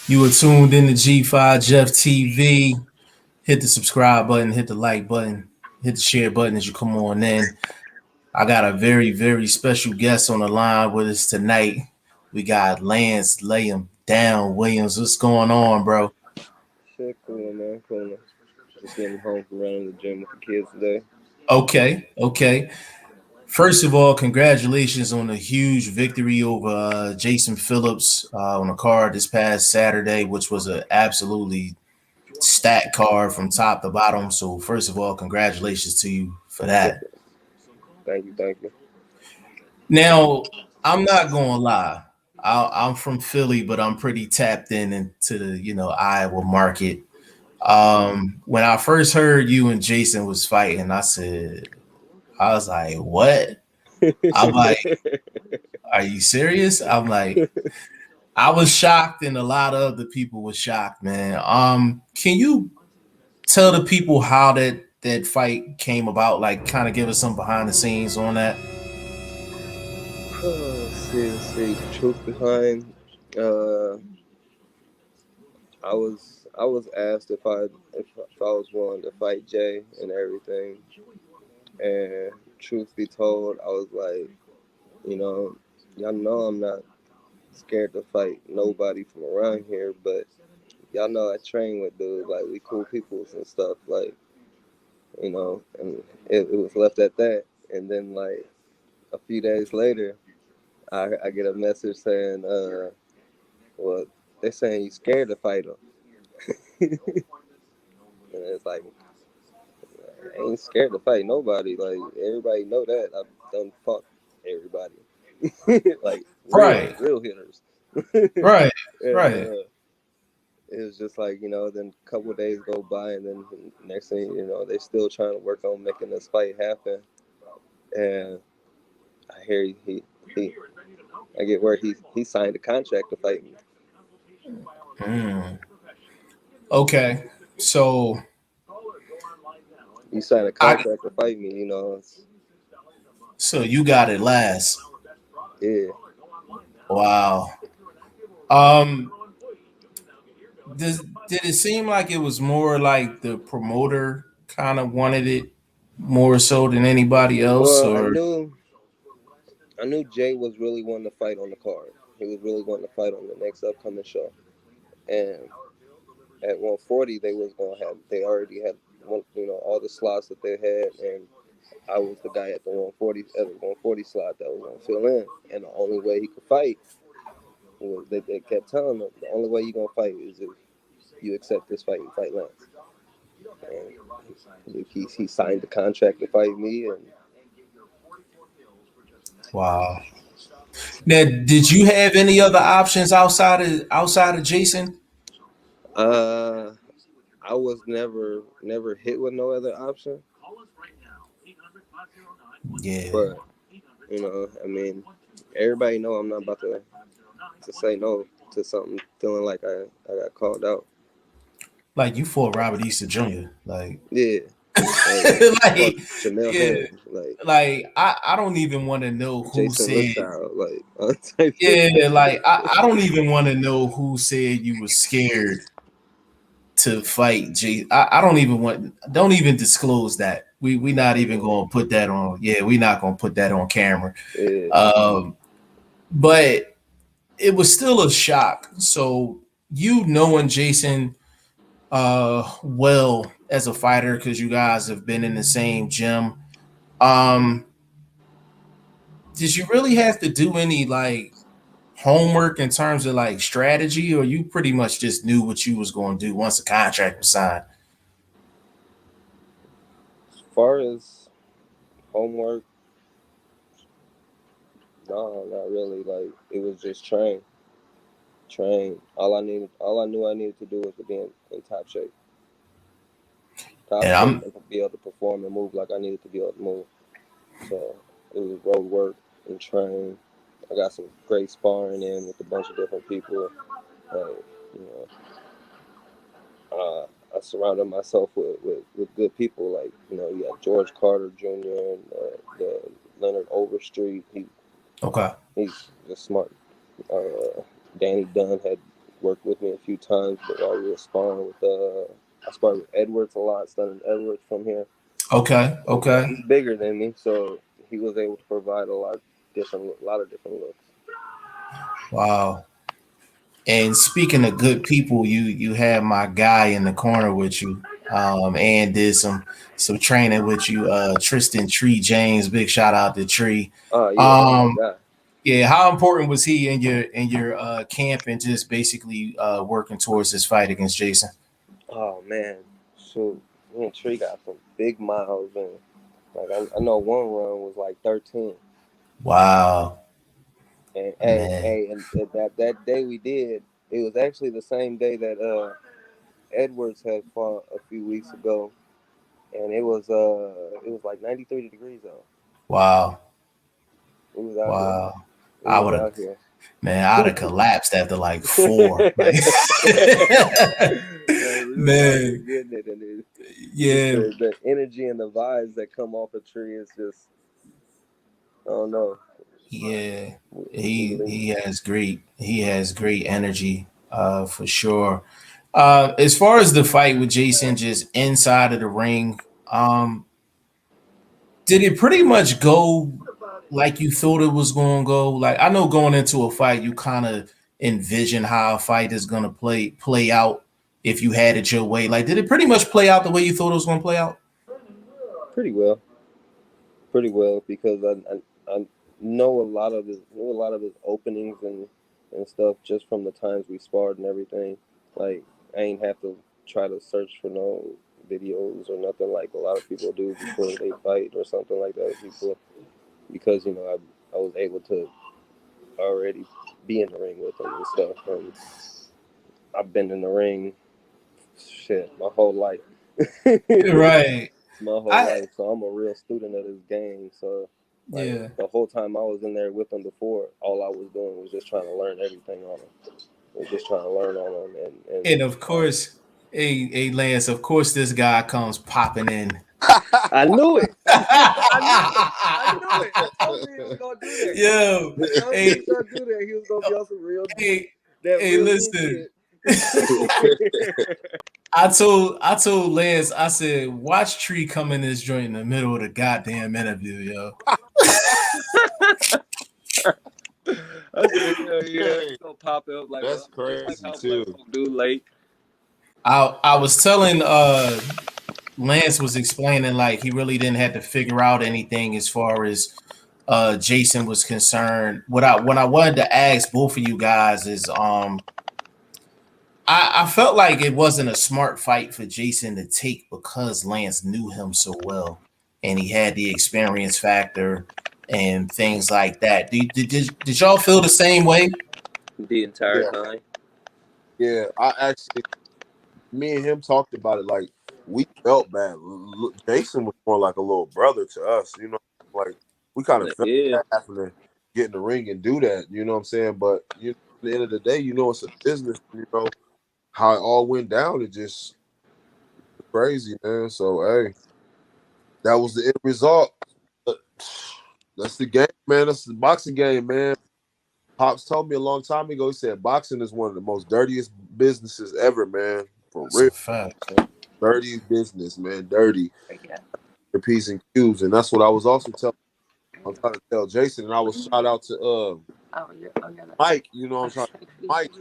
You are tuned in to G5Jefftv. Hit the subscribe button, hit the like button, hit the share button as you come on in. I got a very, very special guest on the line with us tonight. We got LayemDown Williams. What's going on, bro? Shit, cool, man. Cool. Just getting home from running the gym with the kids today. Okay. First of all, congratulations on the huge victory over Jason Phillips on a card this past Saturday, which was an absolutely stacked card from top to bottom. So first of all, congratulations to you for that. Thank you. Now, I'm not gonna lie. I'm from Philly, but I'm pretty tapped into the Iowa market. When I first heard you and Jason was fighting, I was like, what? I'm like, are you serious? I'm like, I was shocked, and a lot of other people were shocked, man. Can you tell the people how that fight came about? Like, kind of give us some behind the scenes on that. See. Truth behind, I was asked if I was willing to fight Jay and everything, and truth be told, I was like, y'all know I'm not scared to fight nobody from around here, but y'all know I train with dudes, like we cool peoples and stuff, like, and it was left at that. And then like a few days later, I get a message saying, well, they're saying you scared to fight them. And it's like, I ain't scared to fight nobody. Like, everybody know that. I've done fought everybody. Like, real hitters. Right. It was just like, then a couple of days go by, and then next thing they still trying to work on making this fight happen. And I hear I get where he signed a contract to fight me. Okay, so he signed a contract to fight me. So you got it last. Yeah. Wow. Did it seem like it was more like the promoter kind of wanted it more so than anybody else? Well, or I knew Jay was really wanting to fight on the card. He was really wanting to fight on the next upcoming show. And at 140, they already had all the slots that they had, and I was the guy at the 140 slot that was gonna fill in. And the only way he could fight was they kept telling him the only way you're gonna fight is if you accept this fight and fight Lance. And he signed the contract to fight me. And wow. Now, did you have any other options outside of Jason? I was never hit with no other option. Yeah. But I mean, everybody know I'm not about to say no to something feeling like I got called out. Like, you fought Robert Easter Jr. Like, yeah. Like Jamel Hill. Like I don't even want to know who Jason said Littlechild, yeah, like I don't even want to know who said you were scared to fight Jay. I don't even disclose that. We not even gonna put that on. Yeah, we not gonna put that on camera. Yeah. But it was still a shock. So you knowing Jason well as a fighter, because you guys have been in the same gym. Did you really have to do any like homework in terms of like strategy, or you pretty much just knew what you was going to do once the contract was signed? As far as homework, no, not really. Like, it was just train. All I knew I needed to do was to be in top shape. And be able to perform and move like I needed to be able to move. So it was road work and train. I got some great sparring in with a bunch of different people. I surrounded myself with good people. Like, you got George Carter Jr. and the Leonard Overstreet. Okay. He's just smart. Danny Dunn had worked with me a few times, but while we were sparring I sparred with Edwards a lot, studying Edwards from here. Okay. He's bigger than me, so he was able to provide a lot of different looks. Wow. And speaking of good people, you had my guy in the corner with you, and did some training with you, Tristan Tree James. Big shout out to Tree. Oh yeah, that's my guy. Yeah, how important was he in your camp and just basically working towards this fight against Jason? Oh man, shoot, me and Tree got some big miles, man. Like I know one run was like 13. Wow. And Man. and that day we did, it was actually the same day that Edwards had fought a few weeks ago, and it was like 93 degrees out. Wow. It was out here. Wow. It I was would have, out here. man, I'd have collapsed after like 4. Like, man. Getting it, and Yeah. the energy and the vibes that come off a tree is just, I don't know. Yeah. He has great energy, for sure. As far as the fight with Jason, just inside of the ring, did it pretty much go like you thought it was going to go? Like, I know going into a fight, you kind of envision how a fight is going to play out if you had it your way. Like, did it pretty much play out the way you thought it was going to play out? Pretty well, because I know a lot of his openings and stuff just from the times we sparred and everything. Like, I ain't have to try to search for no videos or nothing like a lot of people do before they fight or something like that. Because I was able to already be in the ring with them and stuff, and I've been in the ring shit my whole life. Right. My whole life, so I'm a real student of this game. So, like, Yeah. the whole time I was in there with them before, all I was doing was just trying to learn everything on them. I was just trying to learn on them, And of course, hey Lance, of course this guy comes popping in. I knew it. I knew it. I told you he was gonna do that. Yo, I told you he was gonna do that. He was gonna be on some real real listen. shit. I told Lance, I said, watch Tree come in this joint in the middle of the goddamn interview, yo. I said, yeah, it's gonna pop up like that's crazy like how too. do late. I was telling Lance was explaining like he really didn't have to figure out anything as far as Jason was concerned. What I wanted to ask both of you guys is I felt like it wasn't a smart fight for Jason to take because Lance knew him so well and he had the experience factor and things like that. Did y'all feel the same way? The entire time. Yeah, me and him talked about it. Like, we felt bad. Jason was more like a little brother to us, like we kind of felt bad having to get in the ring and do that. You know what I'm saying? But at the end of the day, it's a business. How it all went down. It just crazy, man. So hey, that was the end result. That's the game, man. That's the boxing game, man. Pops told me a long time ago. He said boxing is one of the most dirtiest businesses ever, man. For That's real, a fact. dirty business, man. Dirty. For P's and Q's, and that's what I was also telling. I'm trying to tell Jason, and I was shout out to Mike. I'm trying. Mike,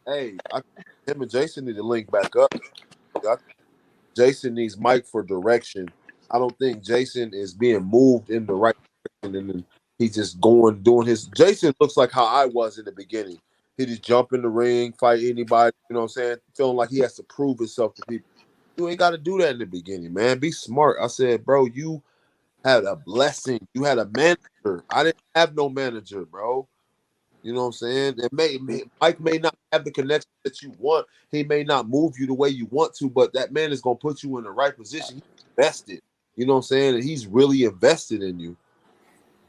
hey, him and Jason need to link back up. Jason needs Mike for direction. I don't think Jason is being moved in the right direction, and then he's just doing his. Jason looks like how I was in the beginning. He just jump in the ring, fight anybody. You know what I'm saying? Feeling like he has to prove himself to people. You ain't got to do that in the beginning, man. Be smart. I said, bro, you had a blessing. You had a manager. I didn't have no manager, bro. You know what I'm saying? Mike may not have the connection that you want. He may not move you the way you want to, but that man is gonna put you in the right position. He's invested. You know what I'm saying? And he's really invested in you.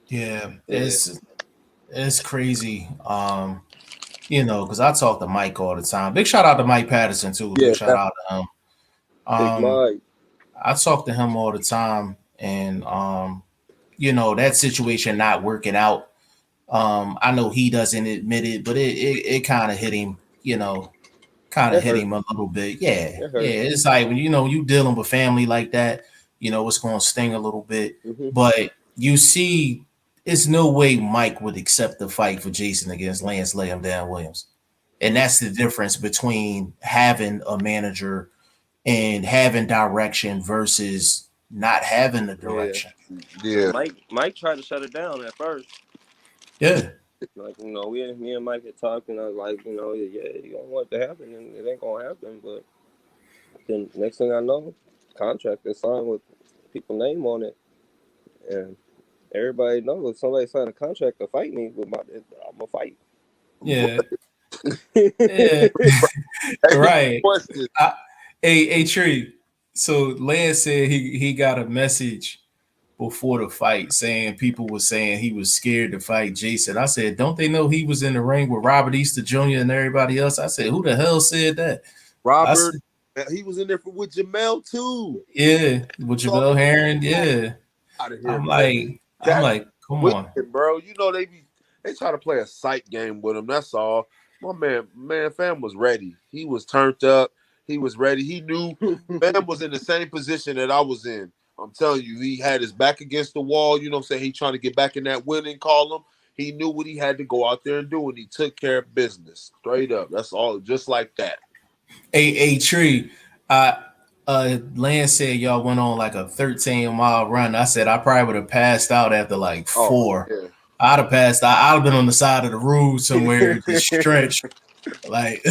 Yeah, it's crazy. you know, because I talk to Mike all the time. Big shout out to Mike Patterson too. Big Yeah, shout out to him. Big Mike. I talk to him all the time, and you know, that situation not working out. I know he doesn't admit it, but it kind of hit him, you know, kind of It hit hurt. him a little bit. Yeah, It yeah. hurt. It's like when you know you dealing with family like that, you know it's gonna sting a little bit. Hmm. But you see, it's no way Mike would accept the fight for Jason against Lance LayemDown Williams. And that's the difference between having a manager and having direction versus not having the Yeah. direction. yeah. Mike tried to shut it down at first. Yeah. Like, me and Mike had talked, and I was like, yeah, you don't want it to happen, and it ain't gonna happen. But then next thing I know, contract is signed with people's name on it, and everybody knows if somebody signed a contract to fight me, I'm gonna fight. Yeah. Yeah. Hey, Right. question. Hey, Tree. So Lance said he got a message before the fight saying people were saying he was scared to fight Jason. I said, don't they know he was in the ring with Robert Easter Jr. and everybody else? I said, who the hell said that? I Robert, said, he was in there with Jamel too. yeah, with So, Javelle Heron. Yeah. out of here, I'm man. like, Cat come on. wicked, bro. You know they try to play a sight game with him. That's all. My man, fam was ready. He was turned up. He was ready. He knew fam was in the same position that I was in. I'm telling you, he had his back against the wall. You know what I'm saying? He trying to get back in that winning column. He knew what he had to go out there and do, and he took care of business. Straight up. That's all, just like that. A Tree. Lance said y'all went on like a 13-mile run. I said I probably would have passed out after like Oh, 4. yeah. I'd have passed out. I'd have been on the side of the road somewhere just stretched. Like,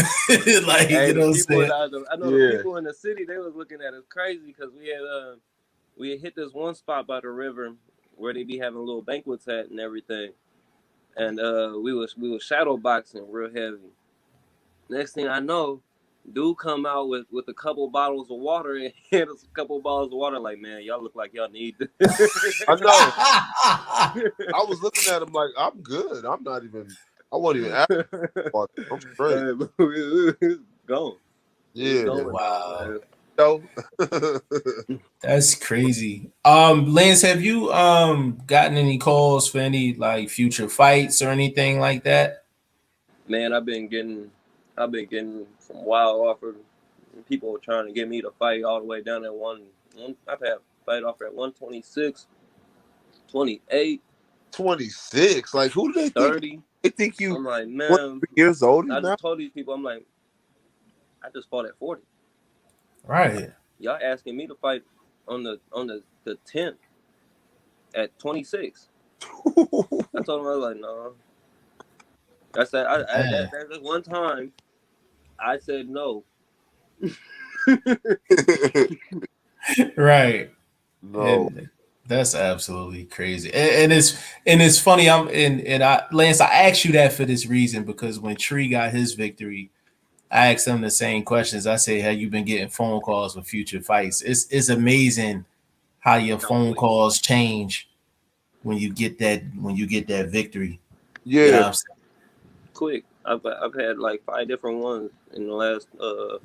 like Hey, you know the what I'm people saying? I know the Yeah. people in the city, they was looking at us crazy because we had hit this one spot by the river where they be having little banquets at and everything, and we was shadow boxing real heavy. Next thing I know, dude come out with a couple bottles of water and had us a couple bottles of water. Like, man, y'all look like y'all need this. I know. I was looking at him like, I'm good. I'm not even, I wasn't even asking about it. I'm straight. It's gone. It's Yeah. going Wow, on, So, that's crazy. Lance, have you gotten any calls for any like future fights or anything like that? man. I've been getting some wild offers. People were trying to get me to fight all the way down at one. I've had fight offer at 126, 28, 26. Like, who do they think? 30. They think you I'm like, 1 man. years old I now? just told these people, I'm like, I just fought at 40. Right. Y'all asking me to fight on the 10th at 26. I told them I was like, no. I said that one time I said no. Right. No. And that's absolutely crazy. And it's funny. Lance, I asked you that for this reason because when Tree got his victory, I asked him the same questions. I said, "Have you been getting phone calls for future fights?" It's amazing how your phone calls change when you get that victory. You know Yeah. what I'm saying? Quick. I've had like 5 different ones in the last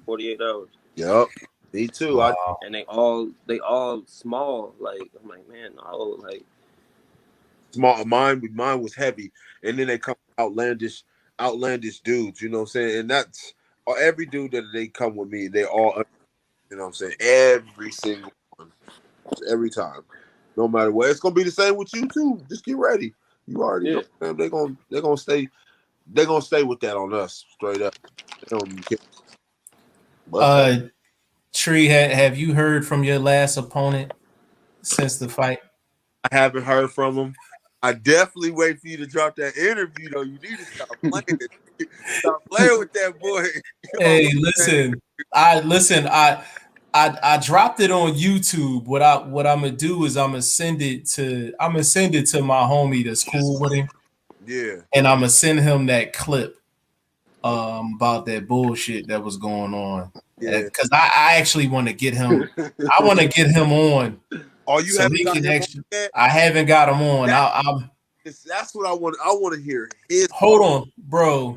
48 hours. Yep. Me too. Wow. And they all small. Like, I'm like, man, no, like Mine was heavy. And then they come outlandish dudes, you know what I'm saying? And that's every dude that they come with me, they all, you know what I'm saying? Every single one. Every time. No matter what. It's gonna be the same with you too. Just get ready. You already yeah. know, man. They're gonna stay with that on us straight up. They don't even care. But Uh, Tree, have you heard from your last opponent since the fight? I haven't heard from them. I definitely wait for you to drop that interview though. You need to stop playing. Stop playing with that boy. Hey, listen. I dropped it on YouTube. What I'm gonna do is I'm gonna send it to my homie that's cool with him, Yeah. and I'm gonna send him that clip about that bullshit that was going on. Yeah. Because I actually want to get him. I want to get him on Oh, you so haven't he got can him on actually. yet? I haven't got him on. That's what I want. I want to hear his. Hold on, bro.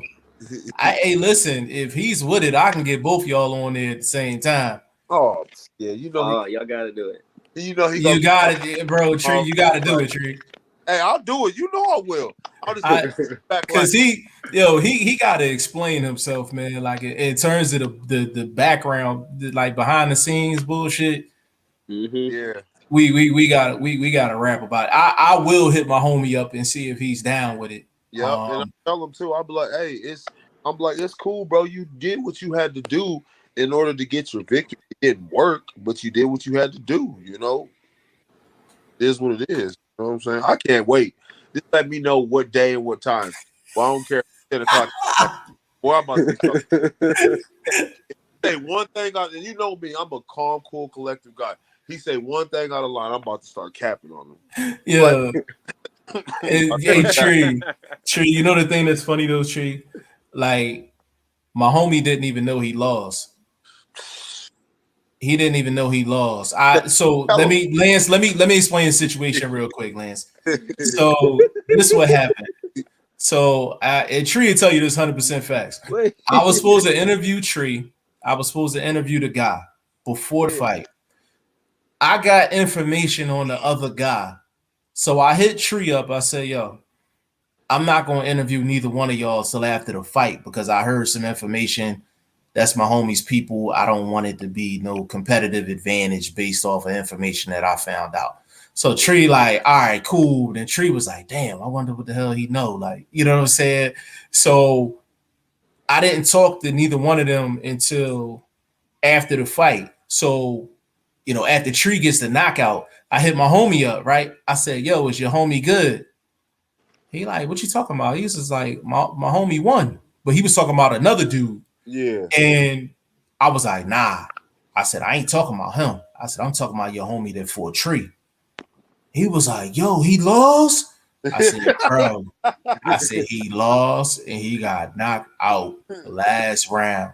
Hey, listen, if he's with it, I can get both y'all on there at the same time. Oh yeah, you know Oh, y'all gotta do it. he gonna You got it, bro. Tree, you got to do it, Tree. Hey, I'll do it. You know I will. I'll just back Cause he got to explain himself, man. Like in terms of the background, like behind the scenes bullshit. yeah. We got to rap about it. I will hit my homie up and see if he's down with it. Yep. And I tell him too. I'll be like, hey, it's cool, bro. You did what you had to do in order to get your victory. It didn't work, but you did what you had to do, you know. It is what it is. You know what I'm saying? I can't wait. Just let me know what day and what time. Well, I don't care. 10 o'clock. Boy, I'm about to say one thing out, and you know me, I'm a calm, cool, collective guy. He say one thing out of line, I'm about to start capping on him. Yeah. Hey, Tree, you know the thing that's funny though, Tree? Like my homie didn't even know he lost. He didn't even know he lost. So let me explain the situation real quick, Lance. So this is what happened. So and Tree will tell you this 100% facts. I was supposed to interview Tree. I was supposed to interview the guy before the fight. I got information on the other guy. So I hit Tree up. I said, yo, I'm not going to interview neither one of y'all till after the fight because I heard some information. That's my homie's people. I don't want it to be no competitive advantage based off of information that I found out. So Tree like, all right, cool. Then Tree was like, damn, I wonder what the hell he know. Like, you know what I'm saying? So I didn't talk to neither one of them until after the fight. So, you know, after Tree gets the knockout, I hit my homie up, right? I said, yo, is your homie good? He like, what you talking about? He was just like, my homie won. But he was talking about another dude. Yeah. And I was like, nah. I said, I ain't talking about him. I said, I'm talking about your homie that fought Tree. He was like, yo, he lost? I said, bro. I said, he lost and he got knocked out the last round.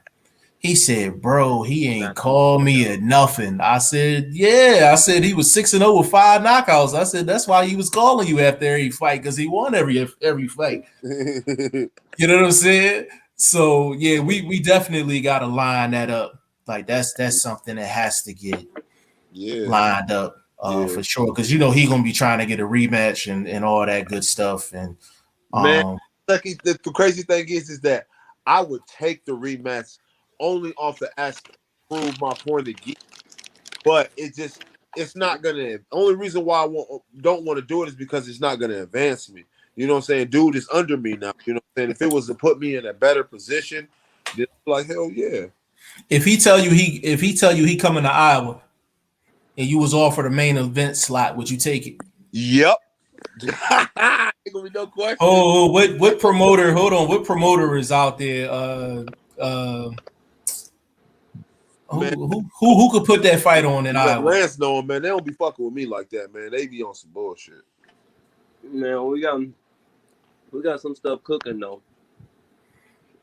He said, bro, he ain't called me or nothing. I said, yeah. I said he was 6-0 with 5 knockouts. I said, that's why he was calling you after every fight, because he won every fight. You know what I'm saying? So yeah, we definitely gotta line that up. Like that's something that has to get lined up for sure. Because you know he gonna be trying to get a rematch and all that good stuff. And man, the crazy thing is that I would take the rematch only off the aspect to prove my point again. But it's not gonna. Only reason why I don't want to do it is because it's not gonna advance me. You know what I'm saying? Dude is under me now. You know what I'm saying? If it was to put me in a better position, then like hell yeah. If he tell you he coming to Iowa and you was offered a main event slot, would you take it? Yep. Ain't gonna be no question. Oh, what promoter? Hold on, what promoter is out there? Who could put that fight on in Iowa? Lance know him, man. They don't be fucking with me like that, man. They be on some bullshit. Man, we got some stuff cooking though.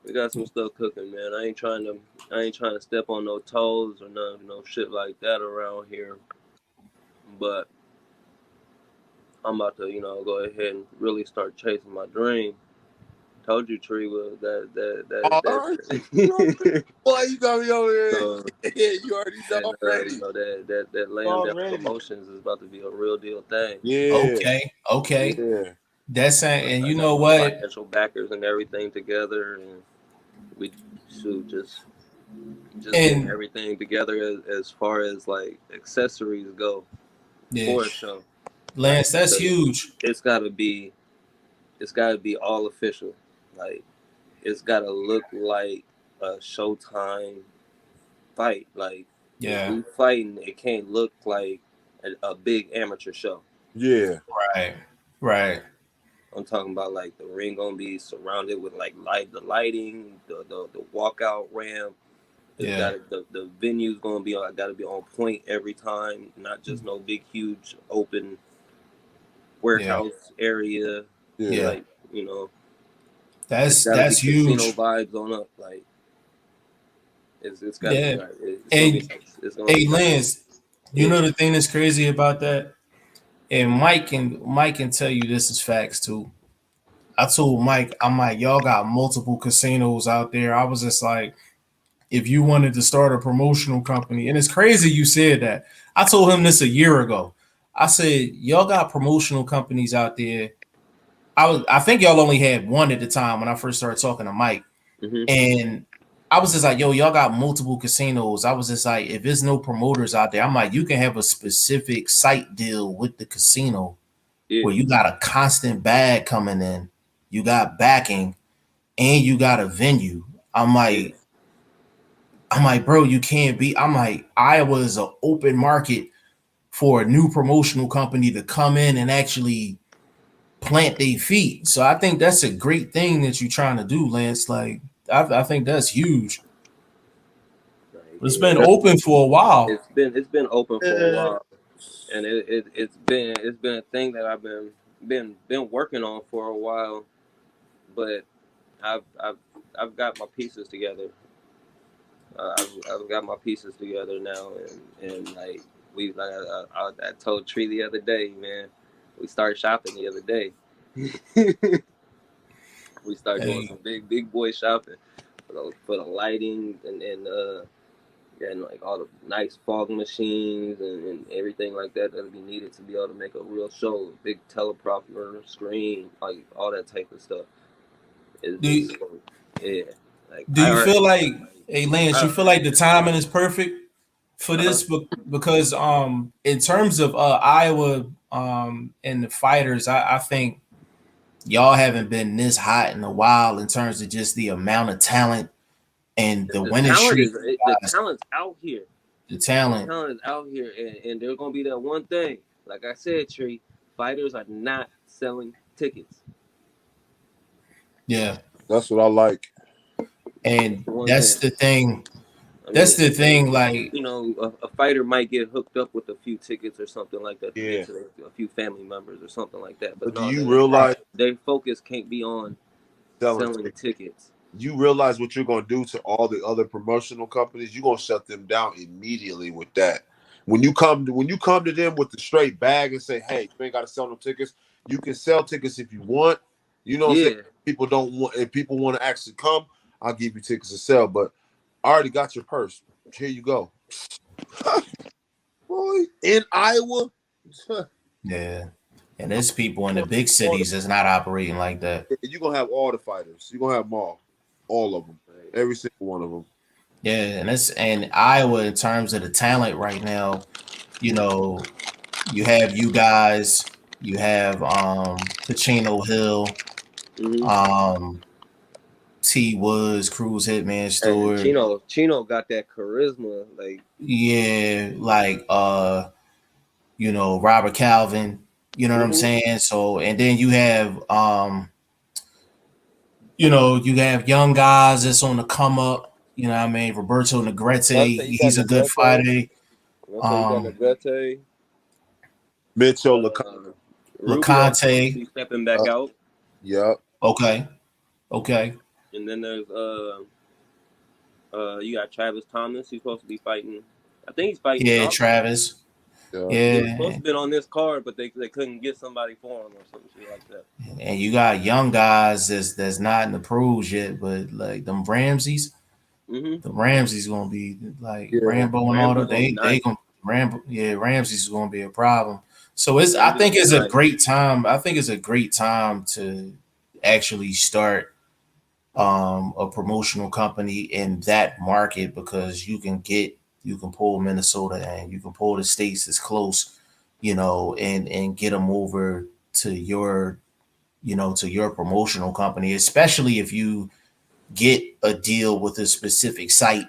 We got some stuff cooking, man. I ain't trying to step on no toes or no shit like that around here. But I'm about to, go ahead and really start chasing my dream. Told you, Tree, was that. Why you got me over here? So, you already know already. That LayemDown Promotions is about to be a real deal thing. Yeah. Okay. Yeah. That's and you know what? Financial backers and everything together, and we should just get everything together as far as like accessories go for a show. Lance, that's huge. It's gotta be all official. Like it's gotta look like a Showtime fight. Like if we fighting, it can't look like a big amateur show. Yeah. Right. I'm talking about like the ring gonna be surrounded with like the lighting, the walkout ramp. The venue's gonna be gotta be on point every time, not just no big huge open warehouse area. Yeah. Like, that's huge. Casino vibes on up. Like it's gotta be right. It's gonna be Lance, you know the thing that's crazy about that? And Mike can tell you this is facts too. I told Mike, I'm like, y'all got multiple casinos out there. I was just like, if you wanted to start a promotional company, and it's crazy you said that. I told him this a year ago. I said, y'all got promotional companies out there. I think y'all only had one at the time when I first started talking to Mike. Mm-hmm. And I was just like, yo, y'all got multiple casinos. I was just like, if there's no promoters out there, I'm like, you can have a specific site deal with the casino where you got a constant bag coming in, you got backing, and you got a venue. I'm like, bro, you can't be. I'm like, Iowa is an open market for a new promotional company to come in and actually plant their feet. So I think that's a great thing that you're trying to do, Lance. Like, I think that's huge. It's been open for a while. It's been open for a while, and it's been a thing that I've been working on for a while, but I've got my pieces together. I've got my pieces together now, and like I told Tree the other day, man, we started shopping the other day. We started doing some big boy shopping for the lighting and like all the nice fog machines and everything like that that'll be needed to be able to make a real show. Big teleprompter, screen, like all that type of stuff. Do you feel like, hey Lance, you feel like the timing is perfect for this because in terms of Iowa and the fighters, I think y'all haven't been this hot in a while in terms of just the amount of talent and the winning streak. The talent's out here. The talent is out here, and there's gonna be that one thing. Like I said, Tree, fighters are not selling tickets. Yeah, that's what I like. And that's the thing. That's the thing. Like, you know, a fighter might get hooked up with a few tickets or something like that. Yeah. To a few family members or something like that. But do you realize their focus can't be on selling tickets? You realize what you're going to do to all the other promotional companies? You're going to shut them down immediately with that. When you come to them with the straight bag and say, "Hey, you ain't got to sell no tickets. You can sell tickets if you want." You know what I'm saying? People don't want. If people want to actually come, I'll give you tickets to sell. But I already got your purse. Here you go. Boy, in Iowa. Yeah. And there's people in the big cities that's not operating like that. You're going to have all the fighters. You're going to have them all of them. Every single one of them. Yeah, and Iowa, in terms of the talent right now, you know, you have you guys, you have Pacino Hill, T Woods, Cruz Hitman Stewart. Chino got that charisma, like you know, Robert Calvin, you know what I'm saying? So, and then you have you know, you have young guys that's on the come up. You know what I mean? Roberto Negrete, he's a good fighter. Mitchell LeConte stepping back out. Yeah. Okay. And then there's you got Travis Thomas. He's supposed to be fighting. I think he's fighting. Yeah, Travis. Yeah. He was supposed to be on this card, but they couldn't get somebody for him or something like that. And you got young guys that's not in the pros yet, but like them Ramses. The Ramsey's gonna be like Rambo and all that. They gonna Rambo. Yeah, Ramsey's is gonna be a problem. So I think it's a great time. I think it's a great time to actually start a promotional company in that market because you can pull Minnesota and you can pull the states that's close, you know, and get them over to your, you know, to your promotional company, especially if you get a deal with a specific site,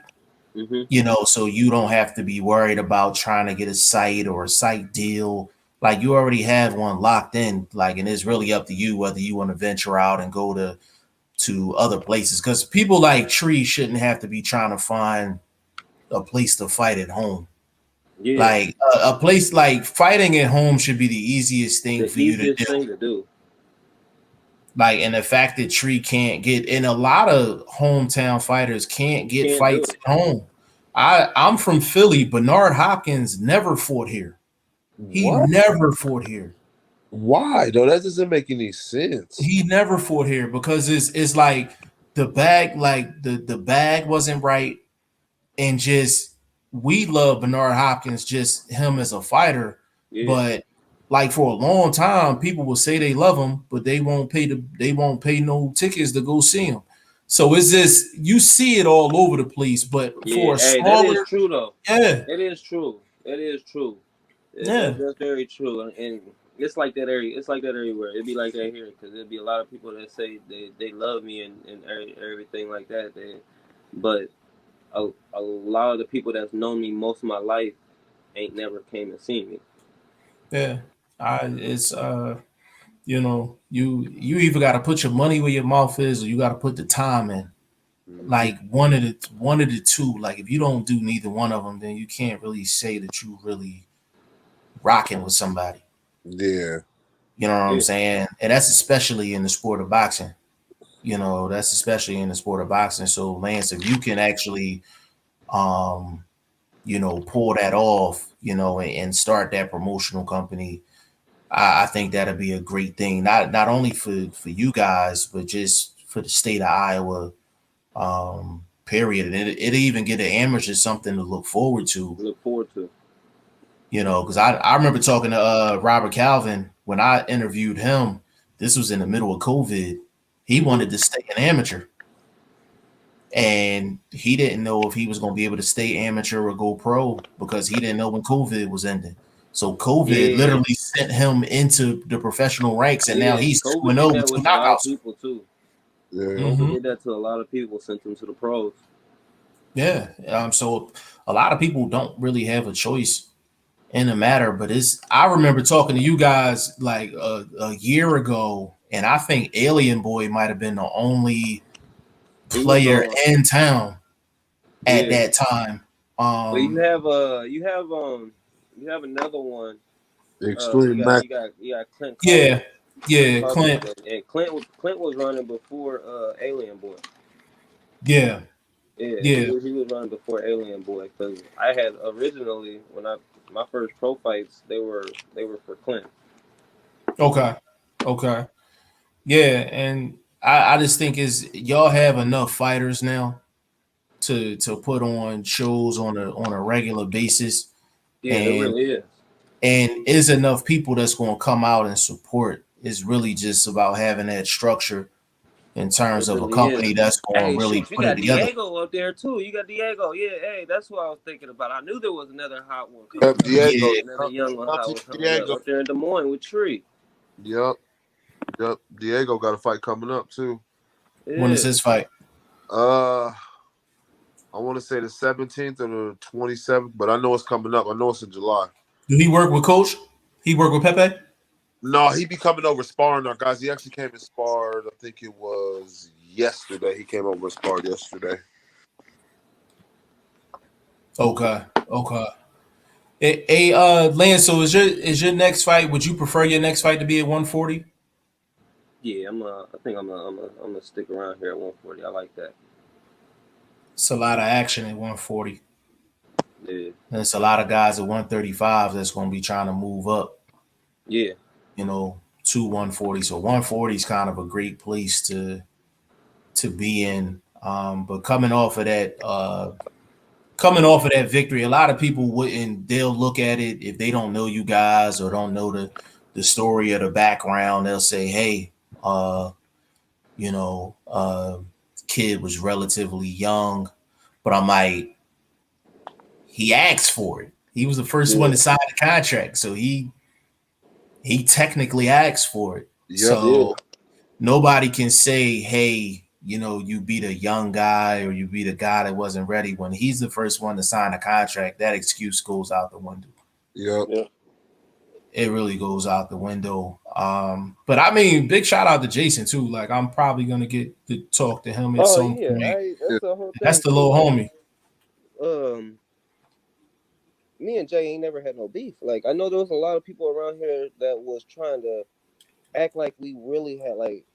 you know, so you don't have to be worried about trying to get a site or a site deal. Like you already have one locked in, like, and it's really up to you whether you want to venture out and go to other places. Because people like Tree shouldn't have to be trying to find a place to fight at home. Yeah. Like a place like fighting at home should be the easiest thing for you to do. Like, and the fact that Tree can't get, and a lot of hometown fighters can't get fights at home. I'm from Philly. Bernard Hopkins never fought here. He never fought here. Why though? That doesn't make any sense. He never fought here because it's like the bag, like the bag wasn't right, and just we love Bernard Hopkins, just him as a fighter, Yeah. but like for a long time, people will say they love him, but they won't pay no tickets to go see him. So it's just you see it all over the place. But Yeah, for a hey, that is smaller, true though. yeah, That is true. That is true. yeah, That's very true, and it's like that area. It's like that everywhere. It'd be like that here because there'd be a lot of people that say they love me and everything like that. But a lot of the people that's known me most of my life ain't never came and seen me. yeah. It's you either got to put your money where your mouth is, or you got to put the time in. Mhm. Like one of the two. Like if you don't do neither one of them, then you can't really say that you really rocking with somebody. Yeah. You know what I'm Yeah, saying? And that's especially in the sport of boxing. That's especially in the sport of boxing. So Lance, if you can actually um, pull that off, and start that promotional company, I think that'll be a great thing. Not only for you guys, but just for the state of Iowa, period. And it even get an amateur something to look forward to, look forward to. because I remember talking to Robert Calvin when I interviewed him. This was in the middle of COVID. He Mm-hmm. wanted to stay an amateur, and he didn't know if he was going to be able to stay amateur or go pro because he didn't know when COVID was ending. So COVID Yeah, literally sent him into the professional ranks, and now yeah. he's COVID 2 did with that two with a lot of knockouts. people too. Yeah. COVID Mm-hmm. did that to a lot of people. Sent them to the pros. Yeah. So a lot of people don't really have a choice in the matter, but I remember talking to you guys like a year ago, and I think Alien Boy might have been the only He was player on. in town at Yeah, that time. but Um, you have another one. Extreme Mac. You got Clint yeah, Carter. Clint yeah, Carter was Clint, and Clint was running before Alien Boy. yeah, Yeah, yeah. he was running before Alien Boy because I had originally when I my first pro fights they were for Clint. Okay, okay, yeah, and I just think is y'all have enough fighters now to put on shows on a regular basis, Yeah, it and really is. is enough people that's going to come out and support. It's really just about having that structure in terms It of a really is. company that's going to Hey, really shoot, you put it got together. Diego up there too. You got Diego. Yeah, hey, that's what I was thinking about. I knew there was another hot one Yep, coming up. Diego. Yeah. Another young one hot Auntie one coming up Diego. up there in Des Moines with Tree. Yep. Yep. Diego got a fight coming up too. When is Yeah. his fight? Uh I want to say the 17th or the 27th, but I know it's coming up. I know it's in July. Do he work with Coach? He work with Pepe? No, he be coming over sparring our guys. He actually came and sparred. I think it was yesterday. He came over and sparred yesterday. Okay. Okay. Hey, Lance, so is your next fight, would you prefer your next fight to be at 140? Yeah, I think I'm gonna stick around here at 140. I like that. It's a lot of action at 140. Yeah. And it's a lot of guys at 135 that's going to be trying to move up, Yeah. to 140. So 140 is kind of a great place to be in. But coming off of that victory, a lot of people wouldn't. They'll look at it if they don't know you guys or don't know the story or the background. They'll say, "Hey, you know, kid was relatively young," but I'm like, he asked for it. He was the first one Yeah. to sign the contract, so he technically asked for it. Yep. Yeah. So nobody can say, "Hey, you beat a young guy or you beat a guy that wasn't ready." When he's the first one to sign a contract, that excuse goes out the window. Yep. Yeah. It really goes out the window. But I mean, big shout out to Jason too. Like I'm probably gonna get to talk to him at Oh some yeah, point. that's the whole That's thing the too. little Like, homie. um, me and Jay ain't never had no beef. Like, I know there was a lot of people around here that was trying to act like we really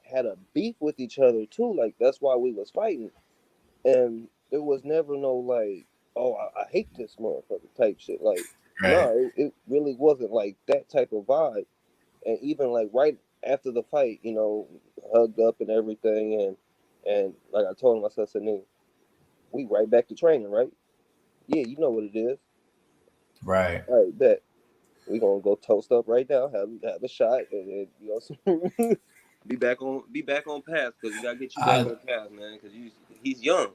had a beef with each other too. Like, that's why we was fighting, and there was never no like, oh, I hate this motherfucker type shit. Like, Right. no, it really wasn't like that type of vibe. and even like right after the fight, you know, hugged up and everything, and like I told him, I said, "Nigga, we right back to training, right? Yeah, you know what it is. Right. All right, bet. We gonna go toast up right now, have a shot, and you know, be back on path because we gotta get you back I on path, man. Because he's young.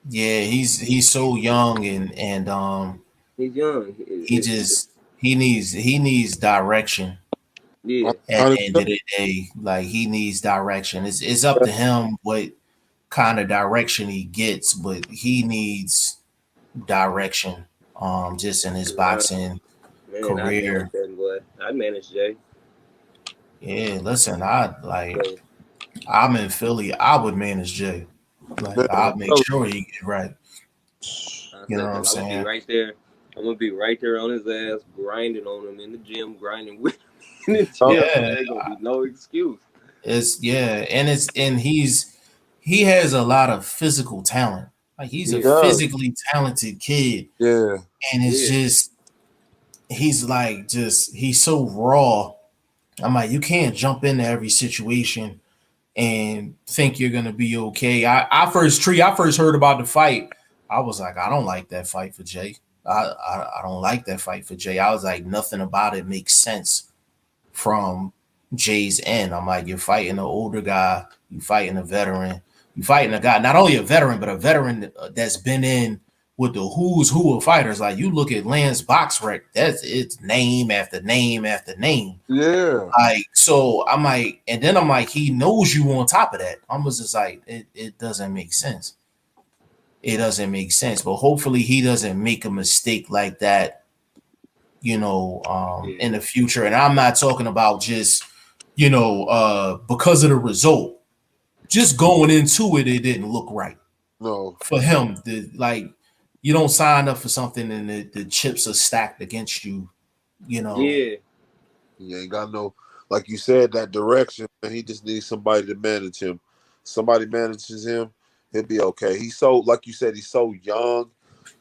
Yeah, he's so young and He's young. he needs direction. Yeah, At the end of the day, like he needs direction. It's up to him what kind of direction he gets, but he needs direction. Just in his boxing man, I'd manage career. that boy. I'd manage Jay. Yeah, listen, So, I'm in Philly. I would manage Jay. Like Man, I'm I'll make telling sure he get right. I You know said, what I'm because I'm gonna be saying? right there. I'm gonna be right there on his ass, grinding on him in the gym, grinding with him in the you. gym. Yeah, There ain't gonna be no excuse. and he has a lot of physical talent. Like he's a Yeah, Yeah, physically talented kid, yeah, and it's yeah, just he's so raw. I'm like, you can't jump into every situation and think you're gonna be okay. I first heard about the fight. I was like, I don't like that fight for Jay. I don't like that fight for Jay. I was like, nothing about it makes sense from Jay's end. I'm like, you're fighting an older guy, you fighting a veteran, you fighting a guy, not only a veteran, but a veteran that's been in with the who's who of fighters. Like you look at Lance box rec, that's it's name after name after name. yeah. Like, so I'm like, and then I'm like, he knows you on top of that. I'm just like, it doesn't make sense. It doesn't make sense. But hopefully he doesn't make a mistake like that, yeah, in the future. And I'm not talking about just, because of the result. Just going into it, it didn't look right No, for him. Like, you don't sign up for something and the chips are stacked against you, you know. yeah, he ain't got no, like you said, that direction. And he just needs somebody to manage him. Somebody manages him, he'll be okay. He's so, like you said, he's so young.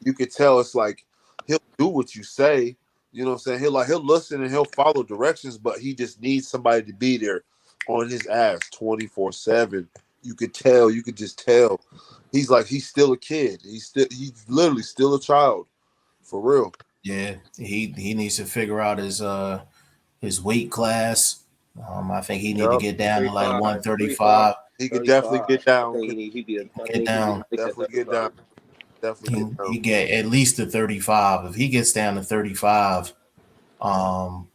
You could tell it's like he'll do what you say. You know what I'm saying? He'll listen and he'll follow directions, but he just needs somebody to be there on his ass 24/7. You could tell. You could just tell. He's still a kid. He's literally still a child, for real. Yeah, he needs to figure out his weight class. I think he need to Yep. get down to like 35, 35, 135. He could definitely 35. get I down. think he'd be. I Get think he'd be down. nice at Definitely get down. 35. Definitely He, get down. he get at least to 35. If he gets down to 35, um,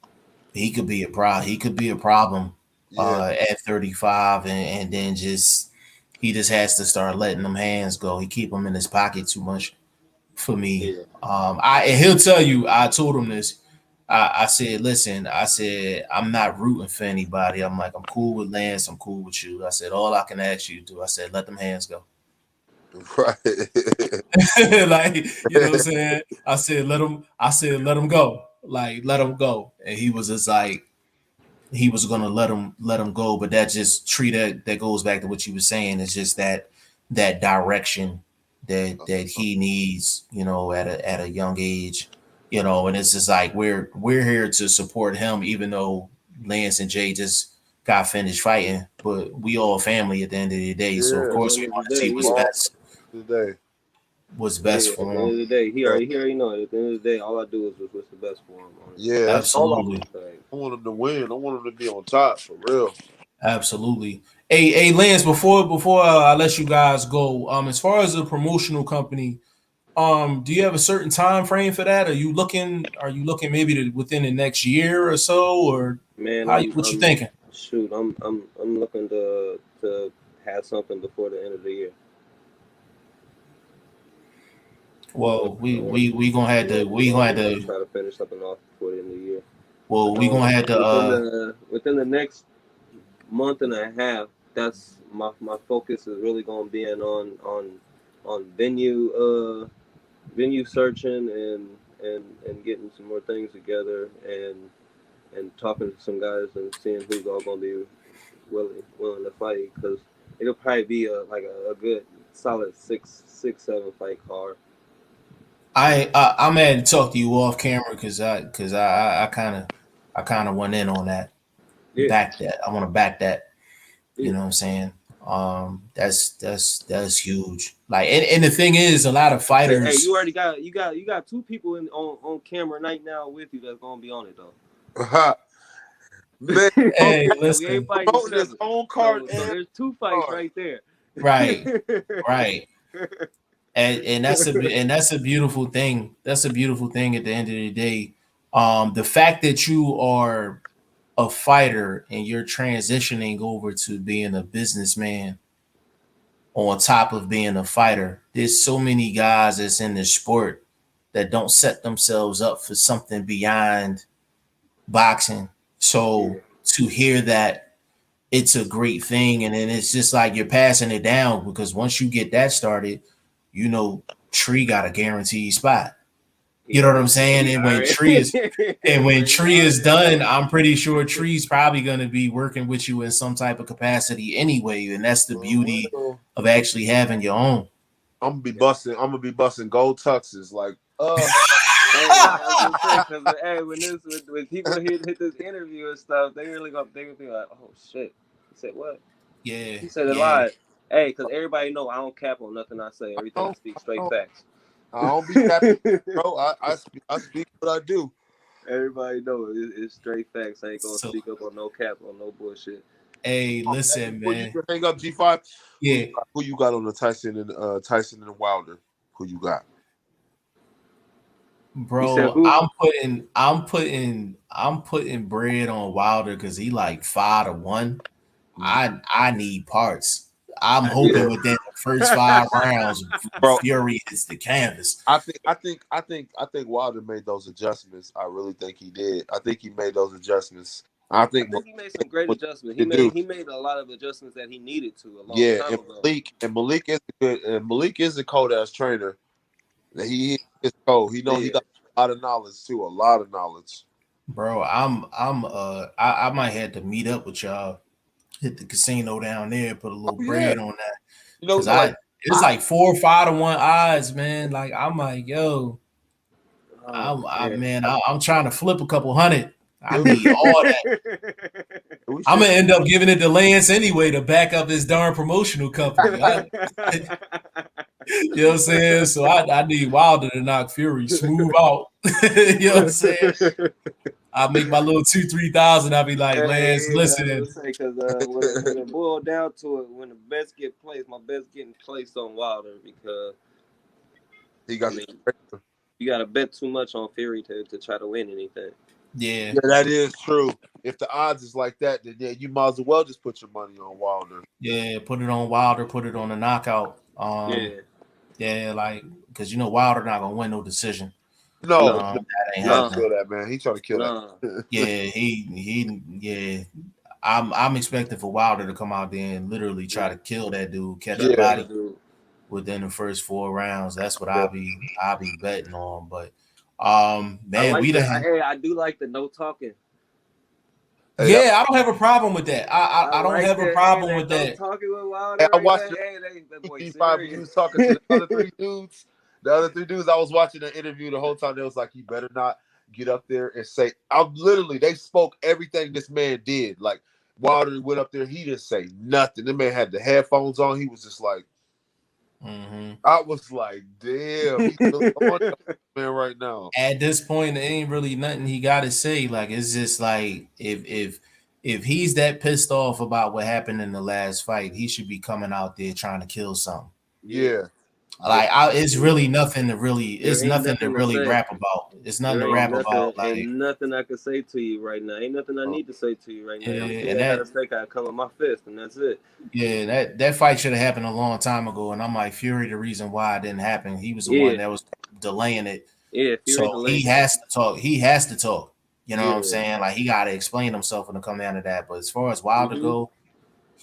he could be a He could be a problem Yeah. at 35, and then he just has to start letting them hands go. He keep them in his pocket too much for me. Yeah, And he'll tell you. I told him this. I said, listen. I said I'm not rooting for anybody. I'm like I'm cool with Lance. I'm cool with you. I said all I can ask you to do. I said let them hands go. Right. Like, you know what I'm saying? I said let him go. Like, let him go. And he was just like, he was gonna let him go. But that just that goes back to what you were saying. It's just that direction that he needs, at a young age, and it's just like we're here to support him, even though Lance and Jay just got finished fighting, but we all family at the end of the day. So of Yeah. at the course end we of the want to see day, what's yeah. All best today. what's Yeah, best at for the end him. of the day, Yeah. he already know it. At the end of the day, all I do is what's the best for him. Honestly, Yeah, that's all Absolutely. like, I want him to win. I want him to be on top for real. Absolutely. Hey, Lance, before I let you guys go, as far as a promotional company, do you have a certain time frame for that? Are you looking maybe within the next year or so, or man, what you thinking? shoot, I'm looking to have something before the end of the year. Well, we gonna have to We want to try to finish something off before the end of the year. we gonna have to Within the next month and a half, that's my focus is really going to be on venue searching and getting some more things together and talking to some guys and seeing who's all going to be willing to fight because it'll probably be a good solid six 7 fight card. I'm had to talk to you off camera because I kind of went in on that. back that. I want to back that. You know what I'm saying? That's huge. Like, and the thing is, a lot of fighters. Hey, you already got you got 2 people on camera right now with you that's gonna be on it though. Man, Hey, we listen. ain't fighting each his other. own card. So there's 2 fights right there. Right. And that's a beautiful thing. That's a beautiful thing at the end of the day. The fact that you are a fighter and you're transitioning over to being a businessman on top of being a fighter. There's so many guys that's in this sport that don't set themselves up for something beyond boxing. So to hear that, it's a great thing. And then it's just like you're passing it down, because once you get that started, you know, Tree got a guaranteed spot. You know what I'm saying? And when Tree is done, I'm pretty sure Tree's probably gonna be working with you in some type of capacity anyway. And that's the beauty of actually having your own. I'm gonna be busting gold tuxes like Hey, when people hit this interview and stuff, they really gonna be like, oh shit. He said what? Yeah. He said a lot. Hey, because everybody know I don't cap on nothing I say. Everything I speak straight facts. I don't be capping, bro. I speak what I do. Everybody know it's straight facts. I ain't gonna speak up on no cap, on no bullshit. Hey, listen, man. You hang up G5. Yeah. Who you got on the Tyson and Wilder? Who you got? Bro, I'm putting bread on Wilder because he like 5-1. I need parts. I'm hoping within the first 5 rounds, bro, Fury hits the canvas. I think Wilder made those adjustments. I really think he did. I think he made those adjustments. I think he made some great adjustments. He made a lot of adjustments that he needed to a long time ago. Malik is a cold ass trainer. He is cold. He knows he got a lot of knowledge too. A lot of knowledge. Bro, I might have to meet up with y'all. Hit the casino down there, put a little bread on that. You know, it's like 4 or 5-1 odds, man. Like I'm like, yo, I'm trying to flip a couple hundred. I need all that. I'm gonna end up giving it to Lance anyway to back up this darn promotional company. You know what I'm saying? So I need Wilder to knock Fury smooth out. You know what I'm saying? I'll make my little 2,000-3,000. I'll be like, Lance, listen. Because when it boiled down to it, when the bets get placed, my bet's getting placed on Wilder because you got to bet too much on Fury to try to win anything. Yeah, that is true. If the odds is like that, then you might as well just put your money on Wilder. Yeah, put it on Wilder, put it on a knockout. Yeah, like because Wilder not gonna win no decision. No, that ain't happening. That man, he's trying to kill that. Yeah, I'm expecting for Wilder to come out there and literally try to kill that dude, catch the body within the first 4 rounds. That's what I'll be betting on. But man, I do like the no talking. Yeah, I don't have a problem with that. I don't have a problem with that. Talking with Wilder. I watched that boy G5. He was talking to the other 3 dudes. The other 3 dudes, I was watching the interview the whole time. They was like, "You better not get up there and say." They spoke everything this man did. Like Wilder went up there, he didn't say nothing. The man had the headphones on. He was just like, I was like, "Damn, he's really on man right now." At this point, there ain't really nothing he got to say. Like it's just like if he's that pissed off about what happened in the last fight, he should be coming out there trying to kill something. Yeah. Like it's really nothing to really. It's nothing to really rap about. It's nothing to rap about. Like ain't nothing I can say to you right now. Ain't nothing I need to say to you right now. And I come with my fist, and that's it. Yeah, that fight should have happened a long time ago. And I'm like, Fury, the reason why it didn't happen, he was the one that was delaying it. Yeah, so he has to talk. He has to talk. You know what I'm saying? Like he got to explain himself when it come down to that. But as far as Wilder go.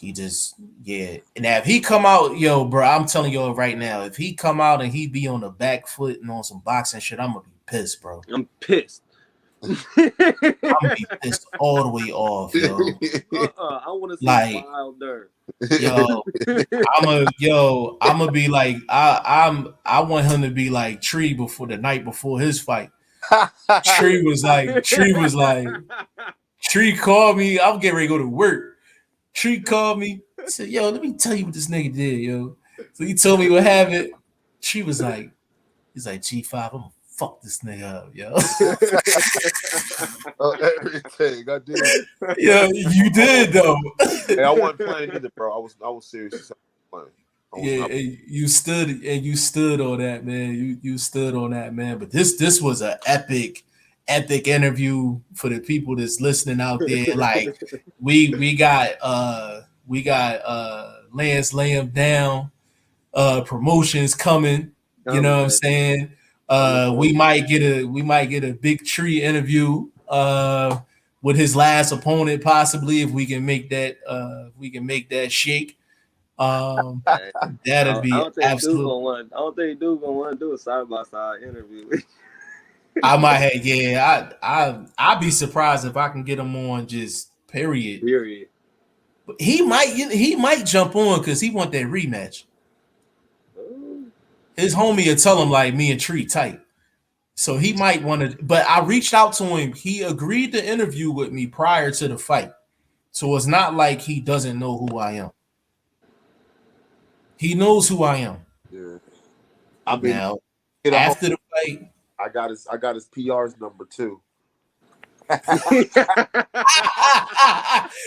He just, And if he come out, bro, I'm telling you right now, if he come out and he be on the back foot and on some boxing shit, I'm going to be pissed, bro. I'm pissed. I'm going to be pissed all the way off, yo. I want to see Wilder. I'm going to be like, I want him to be like Tree before the night before his fight. Tree was like, Tree called me. I'm getting ready to go to work. Tree called me. He said, "Yo, let me tell you what this nigga did, yo." So he told me what happened. Tree was like, he's like, G5, I'm gonna fuck this nigga up, yo. Everything I did. Yeah, you did though. Hey, I wasn't playing either, bro. I was serious. You stood on that, man. You stood on that, man. But this was an epic interview for the people that's listening out there. Like we got Lance LayemDown promotions coming. You know what I'm saying? We might get a big tree interview with his last opponent, possibly, if we can make that shake. That'd be absolute. I don't think Duke gonna want to do a side by side interview. I might have, I'd be surprised if I can get him on just period. But he might jump on because he want that rematch. His homie will tell him like me and Tree tight. So he might want to, but I reached out to him. He agreed to interview with me prior to the fight. So it's not like he doesn't know who I am. He knows who I am. Yeah. Now, after the fight, I got his PR's number too.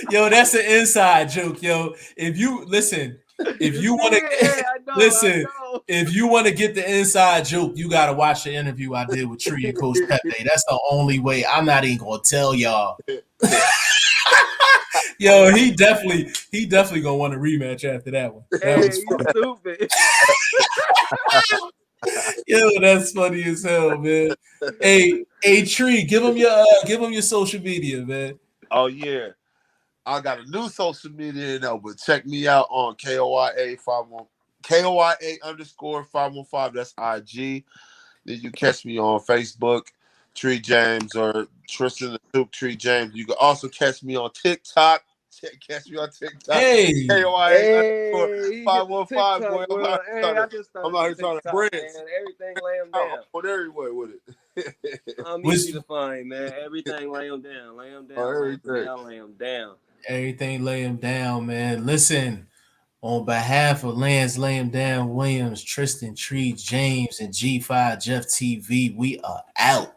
Yo, that's an inside joke, yo. If you listen, if you want to listen, if you want to get the inside joke, you got to watch the interview I did with Tree and Coach Pepe. That's the only way. I'm not even gonna tell y'all. Yo, he definitely gonna want a rematch after that one. That was stupid. Yo, that's funny as hell, man. Hey, Tree, give him your social media, man. Oh yeah, I got a new social media now, but check me out on KOIA 515. That's IG. Then you catch me on Facebook, Tree James, or Tristan the Duke Tree James. You can also catch me on TikTok. Catch me on TikTok. Hey, KOIA 515. Boy, I'm out here trying to brand. Everything LayemDown. I'm on everywhere with it. I'm easy to find, man. Everything LayemDown. LayemDown. Everything LayemDown, man. Listen, on behalf of Lance LayemDown Williams, Tristan Tree James, and G5Jefftv, we are out.